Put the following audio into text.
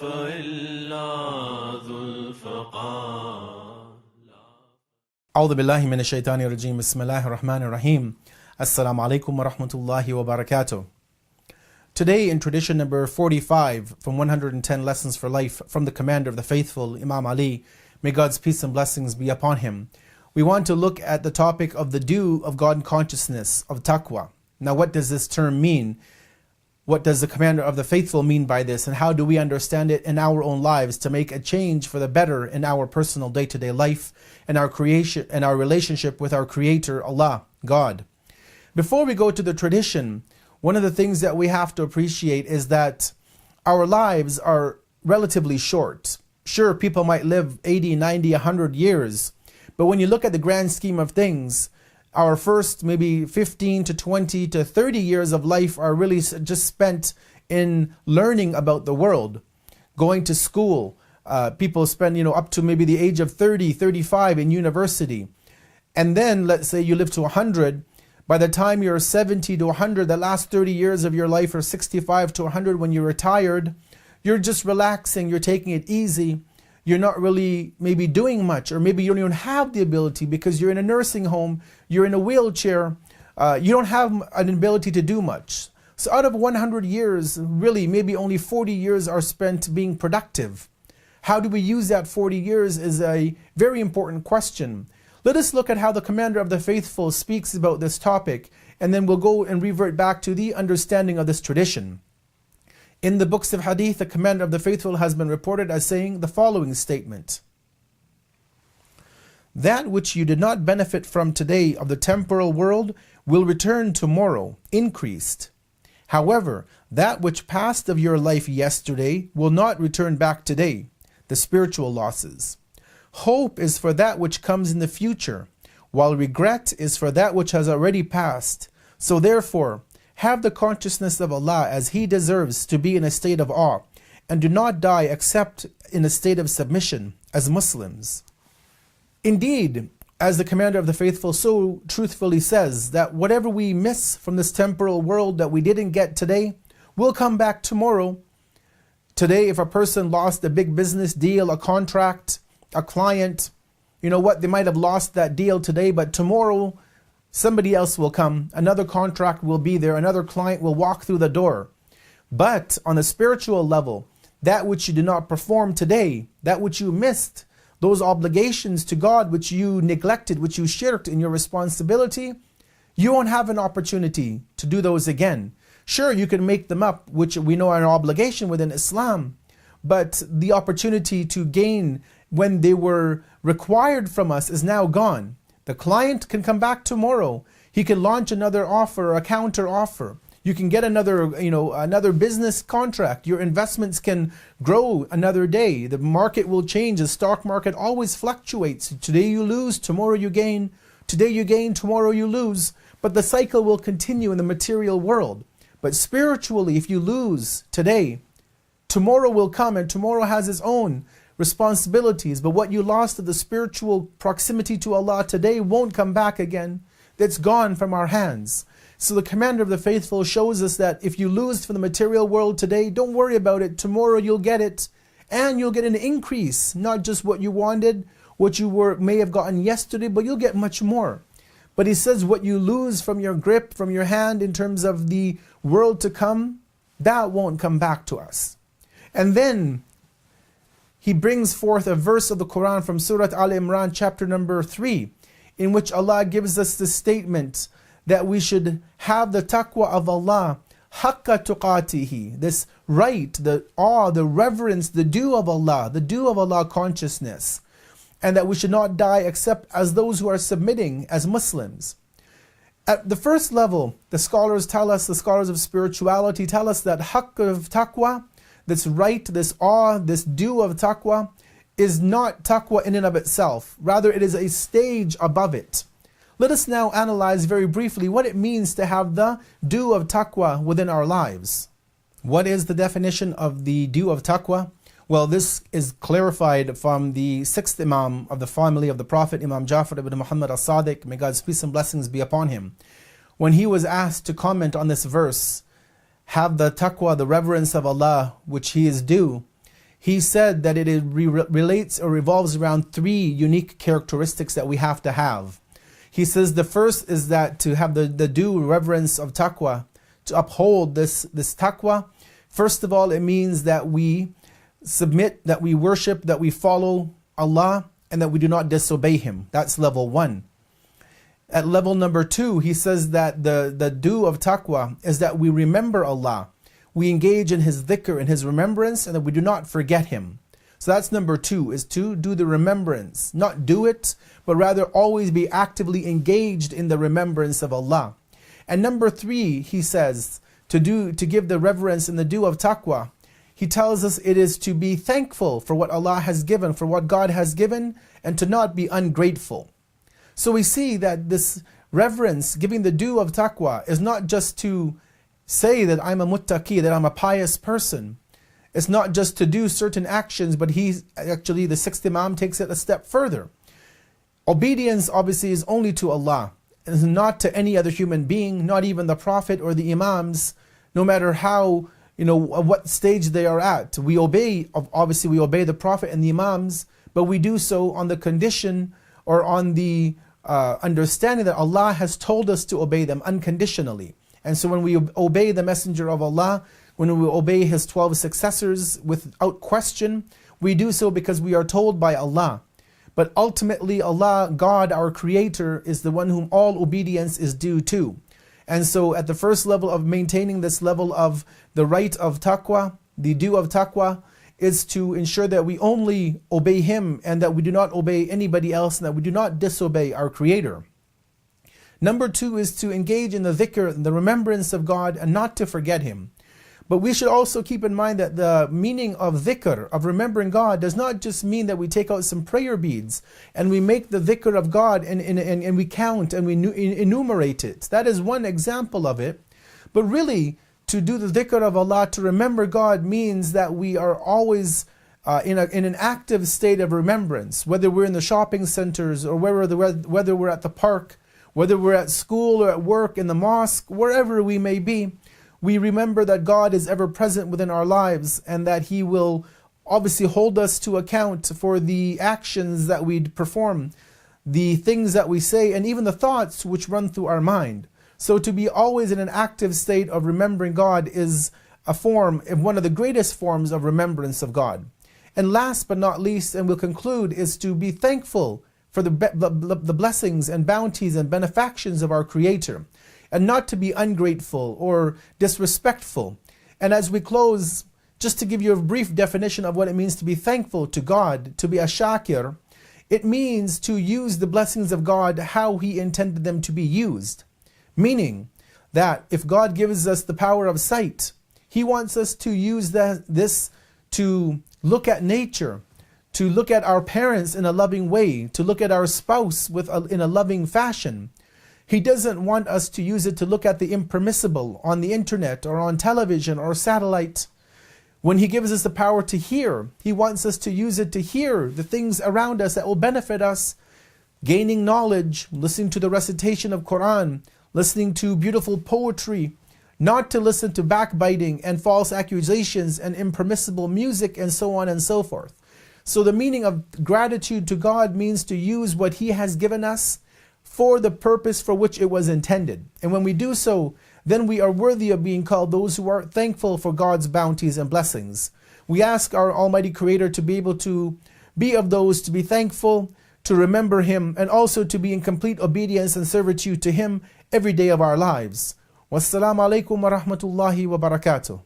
إلا ذو الفقار. أعوذ بالله من الشيطان الرجيم. بسم الله الرحمن الرحيم. Assalamu alaikum wa rahmatullahi wa barakatuh. Today, in tradition number 45 from 110 Lessons for Life from the Commander of the Faithful, Imam Ali, may God's peace and blessings be upon him, we want to look at the topic of the due of God consciousness, of Taqwa. Now, what does this term mean? What does the Commander of the Faithful mean by this? And how do we understand it in our own lives to make a change for the better in our personal day-to-day life and our creation and our relationship with our Creator, Allah, God? Before we go to the tradition, one of the things that we have to appreciate is that our lives are relatively short. Sure, people might live 80, 90, 100 years, but when you look at the grand scheme of things, our first maybe 15 to 20 to 30 years of life are really just spent in learning about the world, going to school. People spend, up to maybe the age of 30, 35 in university. And then let's say you live to 100. By the time you're 70 to 100, the last 30 years of your life, or 65 to 100 when you're retired, you're just relaxing, you're taking it easy. You're not really maybe doing much, or maybe you don't even have the ability because you're in a nursing home, you're in a wheelchair, you don't have an ability to do much. So out of 100 years, really maybe only 40 years are spent being productive. How do we use that 40 years is a very important question. Let us look at how the Commander of the Faithful speaks about this topic, and then we'll go and revert back to the understanding of this tradition. In the books of hadith, the Commander of the Faithful has been reported as saying the following statement: "That which you did not benefit from today of the temporal world will return tomorrow, increased. However, that which passed of your life yesterday will not return back today, the spiritual losses. Hope is for that which comes in the future, while regret is for that which has already passed. So therefore, have the consciousness of Allah as He deserves to be in a state of awe, and do not die except in a state of submission as Muslims." Indeed, as the Commander of the Faithful so truthfully says, that whatever we miss from this temporal world that we didn't get today will come back tomorrow. Today, if a person lost a big business deal, a contract, a client, you know what, they might have lost that deal today, but tomorrow somebody else will come, another contract will be there, another client will walk through the door. But on a spiritual level, that which you did not perform today, that which you missed, those obligations to God which you neglected, which you shirked in your responsibility, you won't have an opportunity to do those again. Sure, you can make them up, which we know are an obligation within Islam, but the opportunity to gain when they were required from us is now gone. The client can come back tomorrow. He can launch another offer, a counter offer. You can get another business contract. Your investments can grow another day. The market will change. The stock market always fluctuates. Today you lose, tomorrow you gain. Today you gain, tomorrow you lose. But the cycle will continue in the material world. But spiritually, if you lose today, tomorrow will come, and tomorrow has its own responsibilities. But what you lost of the spiritual proximity to Allah today won't come back again. That's gone from our hands. So the Commander of the Faithful shows us that if you lose from the material world today, don't worry about it. Tomorrow you'll get it, and you'll get an increase. Not just what you wanted, what you may have gotten yesterday, but you'll get much more. But he says what you lose from your grip, from your hand, in terms of the world to come, that won't come back to us. And then he brings forth a verse of the Quran from Surah Al-Imran, chapter number 3, in which Allah gives us the statement that we should have the taqwa of Allah, haqqa tuqatihi, this right, the awe, the reverence, the due of Allah consciousness, and that we should not die except as those who are submitting as Muslims. At the first level, the scholars of spirituality tell us that haqq of taqwa, this right, this awe, this due of taqwa, is not taqwa in and of itself. Rather, it is a stage above it. Let us now analyze very briefly what it means to have the due of taqwa within our lives. What is the definition of the due of taqwa? Well, this is clarified from the sixth Imam of the family of the Prophet, Imam Jafar ibn Muhammad as-Sadiq, may God's peace and blessings be upon him. When he was asked to comment on this verse, have the taqwa, the reverence of Allah, which he is due, he said that it relates or revolves around 3 unique characteristics that we have to have. He says the first is that to have the due reverence of taqwa, to uphold this taqwa. First of all, it means that we submit, that we worship, that we follow Allah, and that we do not disobey Him. That's level 1. At level number 2, he says that the due of taqwa is that we remember Allah. We engage in His dhikr, in His remembrance, and that we do not forget Him. So that's number 2, is to do the remembrance. Not do it, but rather always be actively engaged in the remembrance of Allah. And number 3, he says, to give the reverence and the due of taqwa, he tells us it is to be thankful for what Allah has given, for what God has given, and to not be ungrateful. So we see that this reverence, giving the due of taqwa, is not just to say that I'm a muttaqi, that I'm a pious person. It's not just to do certain actions, but the 6th Imam takes it a step further. Obedience obviously is only to Allah, and not to any other human being, not even the Prophet or the Imams, no matter how, what stage they are at. We obey the Prophet and the Imams, but we do so on the condition or on the understanding that Allah has told us to obey them unconditionally. And so when we obey the Messenger of Allah, when we obey his 12 successors without question, we do so because we are told by Allah. But ultimately Allah, God, our Creator, is the one whom all obedience is due to. And so at the first level of maintaining this level of the right of taqwa, the due of taqwa, is to ensure that we only obey Him and that we do not obey anybody else and that we do not disobey our Creator. Number 2 is to engage in the dhikr, the remembrance of God, and not to forget Him. But we should also keep in mind that the meaning of dhikr, of remembering God, does not just mean that we take out some prayer beads and we make the dhikr of God and we count and we enumerate it. That is one example of it. But really, to do the dhikr of Allah, to remember God, means that we are always in an active state of remembrance, whether we're in the shopping centers or whether we're at the park, whether we're at school or at work, in the mosque, wherever we may be. We remember that God is ever present within our lives and that He will obviously hold us to account for the actions that we perform, the things that we say, and even the thoughts which run through our mind. So to be always in an active state of remembering God is one of the greatest forms of remembrance of God. And last but not least, and we'll conclude, is to be thankful for the blessings and bounties and benefactions of our Creator, and not to be ungrateful or disrespectful. And as we close, just to give you a brief definition of what it means to be thankful to God, to be a shakir, it means to use the blessings of God how He intended them to be used. Meaning that if God gives us the power of sight, He wants us to use this to look at nature, to look at our parents in a loving way, to look at our spouse in a loving fashion. He doesn't want us to use it to look at the impermissible on the internet or on television or satellite. When He gives us the power to hear, He wants us to use it to hear the things around us that will benefit us, gaining knowledge, listening to the recitation of Quran, listening to beautiful poetry, not to listen to backbiting and false accusations and impermissible music and so on and so forth. So the meaning of gratitude to God means to use what He has given us for the purpose for which it was intended. And when we do so, then we are worthy of being called those who are thankful for God's bounties and blessings. We ask our Almighty Creator to be able to be of those to be thankful, to remember Him, and also to be in complete obedience and servitude to Him every day of our lives. Wassalamu alaikum wa rahmatullahi wa barakatuh.